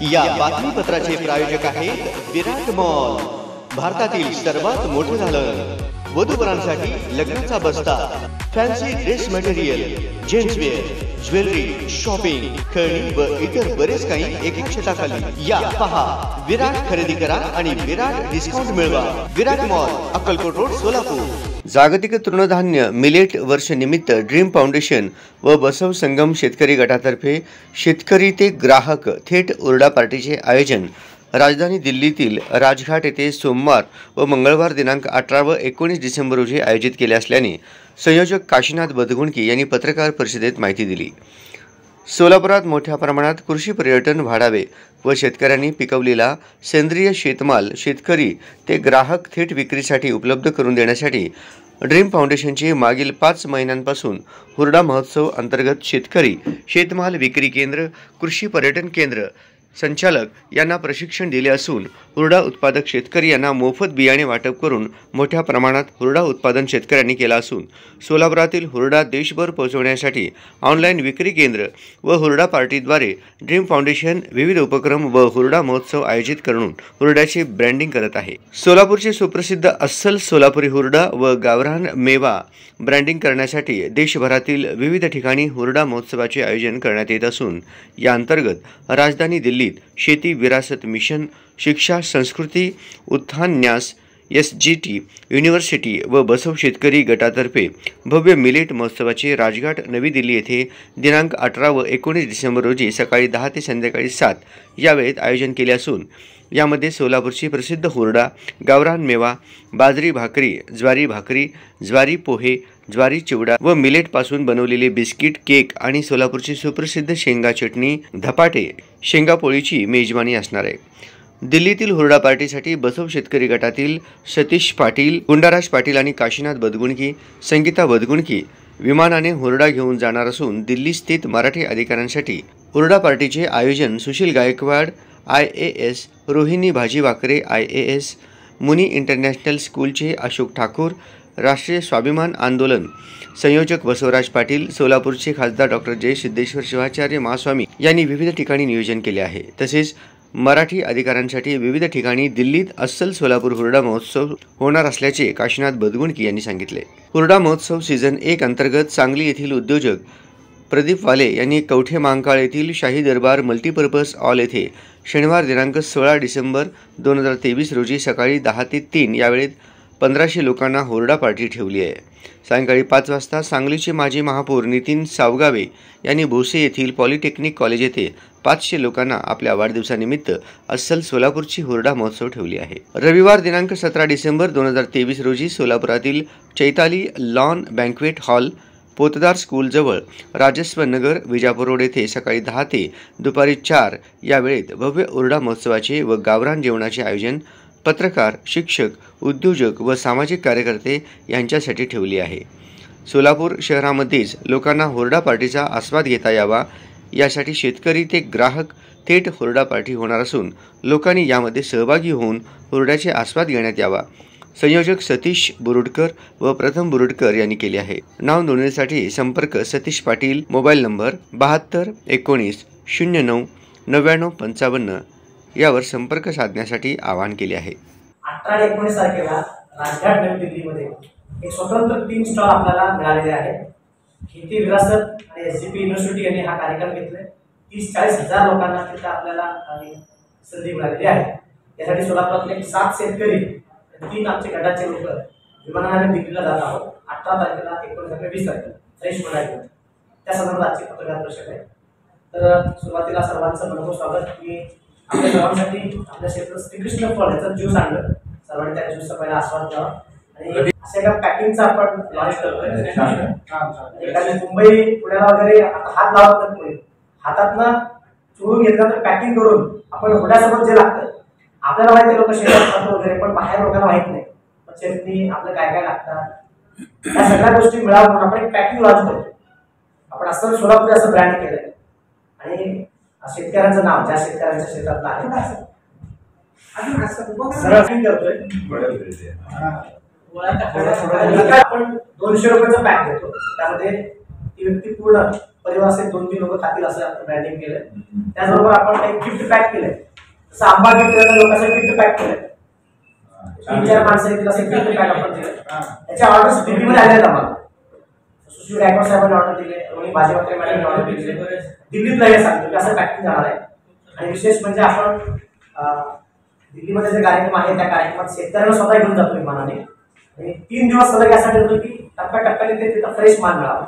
या बातमीपत्राचे प्रायोजक आहेत विराट मॉल, भारतातील सर्वात मोठे दालन, वधूवरांसाठी लग्नाचा बस्ता, fancy dress material, gentswear, jewellery, shopping, खेळणी व इतर बरेच काही एका छताखाली। या पहा, विराट खरेदी करा आणि विराट डिस्काउंट मिळवा। विराट मॉल, अक्कलकोट रोड, सोलापूर। जागतिक तृणधान्य मिलेट वर्ष निमित्त ड्रीम फाउंडेशन व बसव संगम शेतकरी गटातर्फे शेतकरी ते ग्राहक थेट ओरडा पार्टीचे आयोजन राजधानी दिल्लीतील राजघाट येथे सोमवार व मंगळवार दिनांक 18 व 19 डिसेंबर रोजी आयोजित केले असल्याने संयोजक काशीनाथ बदगुणकी यांनी पत्रकार परिषदेत माहिती दिली। सोलापुरात मोठ्या प्रमाणात कृषी पर्यटन वाढावे व शेतकऱ्यांनी पिकवलेला सेंद्रिय शेतमाल शेतकरी ते ग्राहक थेट विक्रीसाठी उपलब्ध करून देण्यासाठी ड्रीम फाउंडेशनचे मागील 5 महिन्यांपासून हुरडा महोत्सव अंतर्गत शेतकरी शेतमाल विक्री केंद्र कृषी पर्यटन केंद्र संचालक यांना प्रशिक्षण दिले असून हुरडा उत्पादक शेतकरी यांना मोफत बियाणे वाटप करून मोठ्या प्रमाणात हुरडा उत्पादन शेतकऱ्यांनी केला असून सोलापुरातील हुरडा देशभर पोहोचवण्यासाठी ऑनलाईन विक्री केंद्र व हुरडा पार्टीद्वारे ड्रीम फाउंडेशन विविध उपक्रम व हुरडा महोत्सव आयोजित करून हुरड्याचे ब्रँडिंग करत आहे। सोलापूरचे सुप्रसिद्ध अस्सल सोलापुरी हुरडा व गावरान मेवा ब्रँडिंग करण्यासाठी देशभरातील विविध ठिकाणी हुरडा महोत्सवाचे आयोजन करण्यात येत असून या अंतर्गत राजधानी दिल्लीत शेती विरासत मिशन, शिक्षा संस्कृती उत्थान न्यास, SGT युनिव्हर्सिटी व बसव शेतकरी गटातर्फे भव्य मिलेट महोत्सवाचे राजघाट नवी दिल्ली येथे दिनांक 18 व 19 डिसेंबर रोजी सकाळी 10 ते संध्याकाळी 7 या वेळेत आयोजन केले असून यामध्ये सोलापूरची प्रसिद्ध हुरडा, गावरान मेवा, बाजरी भाकरी, ज्वारी पोहे, ज्वारी चिवडा व मिलेटपासून बनवलेले बिस्किट, केक आणि सोलापूरची सुप्रसिद्ध शेंगा चटणी, धपाटे, शेंगा पोळीची मेजबानी असणार आहे। दिल्लीतील हुरडा पार्टीसाठी बसव शेतकरी गटातील सतीश पाटील, गुंडाराज पाटील आणि काशीनाथ बदगुणकी, संगीता बदगुणकी विमानाने हुरडा घेऊन जाणार असून दिल्ली स्थित मराठी अधिकाऱ्यांसाठी हुरडा पार्टीचे आयोजन सुशील गायकवाड IAS, रोहिणी भाजी वाकरे IAS, मुनी इंटरनॅशनल स्कूलचे अशोक ठाकूर, राष्ट्रीय स्वाभिमान आंदोलन संयोजक बसवराज पाटील, सोलापूरचे खासदार डॉ. जय सिद्धेश्वर शिवाचार्य महास्वामी यांनी विविध ठिकाणी नियोजन केले आहे। तसेच मराठी अधिकाऱ्यांसाठी विविध ठिकाणी दिल्लीत अस्सल सोलापूर हुरडा महोत्सव होणार असल्याचे काशीनाथ बदगुणकी यांनी सांगितले। हुरडा महोत्सव सीझन 1 अंतर्गत सांगली येथील उद्योजक प्रदीप वाले यांनी कवठे महांकाळ येथील शाही दरबार मल्टीपर्पज हॉल येथे शनिवार दिनांक 16 डिसेंबर 2023 रोजी सकाळी 10 ते 3 या वेळेत 1500 लोकांना हुरडा पार्टी ठेवली आहे। सायंकाळी 5 वाजता सांगलीचे माजी महापौर नितीन सावगावे यांनी भोसे येथील पॉलिटेक्निक कॉलेज येथे 500 लोकांना आपल्या वाढदिवसानिमित्त अस्सल सोलापूरची हुरडा महोत्सव ठेवली आहे। रविवार दिनांक 17 डिसेंबर 2023 रोजी सोलापुरातील Chaitali lawn banquet hall, Potdar स्कूलजवळ राजस्व नगर, विजापूर रोड येथे सकाळी 10 ते दुपारी 4 या वेळेत भव्य हुरडा महोत्सवाचे व गावरान जेवणाचे आयोजन पत्रकार, शिक्षक, उद्योजक व सामाजिक कार्यकर्ते यांच्यासाठी ठेवली आहे। सोलापूर शहरामध्येच लोकांना हुरडा पार्टीचा आस्वाद घेता यावा यासाठी शेतकरी ते ग्राहक थेट हुरडा पार्टी होणार असून लोकांनी यामध्ये सहभागी होऊन हुरड्याचे आस्वाद घेण्यात यावा। संयोजक सतीश बुरुडकर व प्रथम बुरुडकर यांनी केले आहे। नाव नोंदणीसाठी संपर्क सतीश पाटील, मोबाईल नंबर 72 19 09 99 55 यावर संपर्क साधण्यासाठी आवाहन केले आहे। 18 आणि 19 तारखेला राजघाट नवी दिल्लीमध्ये एक स्वतंत्र 3 स्टॉल आपल्याला मिळालेले आहेत। खेती विरासत आणि SGP युनिव्हर्सिटी यांनी हा कार्यक्रम घेतलाय। 30-40 हजार लोकांना तिथे आपल्याला संधी मिळालेली आहे। यासाठी सोलापुरातले 7 शेतकरी 3 आमचे गटाचे लोक विमानाने दिल्लीला जात आहोत। 18 तारखेला 19 तारखेला 20 तारखेला फ्रेश बनायचं त्या संदर्भात आजची पत्रकार परिषद आहे। तर सुरुवातीला सर्वांचं मनपूर्वक स्वागत। मी आपल्या सर्वांसाठी आपल्या क्षेत्रात श्रीकृष्ण फळ याचा ज्यूस आणलं, सर्वांनी त्या ज्यूसचा पहिला आस्वाद घ्यावा आणि अशा एका पॅकिंगचा आपण लॉन्च करतोय। एखादी मुंबई पुण्याला वगैरे हात लावत नाही, हातातनं चोळून घेतला तर पॅकिंग करून आपण हुरड्यासोबत जे लागतं आपल्याला माहिती लोक शेतात खातो वगैरे, पण बाहेर लोकांना माहित नाही चटणी आपलं काय काय लागतात या सगळ्या गोष्टी मिळावं म्हणून आपण एक पॅकिंग लॉन्च करतो। आपण असं सोलापूर असं ब्रँड केलंय आणि शेतकऱ्यांचं नाव ज्या शेतकऱ्यांच्या शेतातलं आहे आपण 200 रुपयाचा पॅक देतो। त्यामध्ये ती व्यक्ती पूर्ण परिवार असेल 2-3 लोक खातील असं ब्रँडिंग केलं. त्याचबरोबर आपण काही गिफ्ट पॅक केलंय. जसं आंबा गिफ्ट केलं लोकांसाठी गिफ्ट पॅक केलंय. 3-4 माणसं येतील असं गिफ्ट पॅक आपण दिलं. त्याच्या ऑर्डर्स दिल्लीमध्ये आल्या आहेत आम्हाला. सुशील गायकवाड साहेबांनी ऑर्डर दिले, रोहिणी भाजीवक्रे मॅडमने ऑर्डर दिले. दिल्लीतला हे सांगतो की असं पॅकिंग जाणार आहे. आणि विशेष म्हणजे आपण दिल्लीमध्ये जे कार्यक्रम आहे त्या कार्यक्रमात शेतकऱ्यांना स्वतः घेऊन जातो विमानाने. आणि 3 दिवस सलग यासाठी होतो की टप्प्याटप्प्याने ते तिथं फ्रेश माल मिळावा.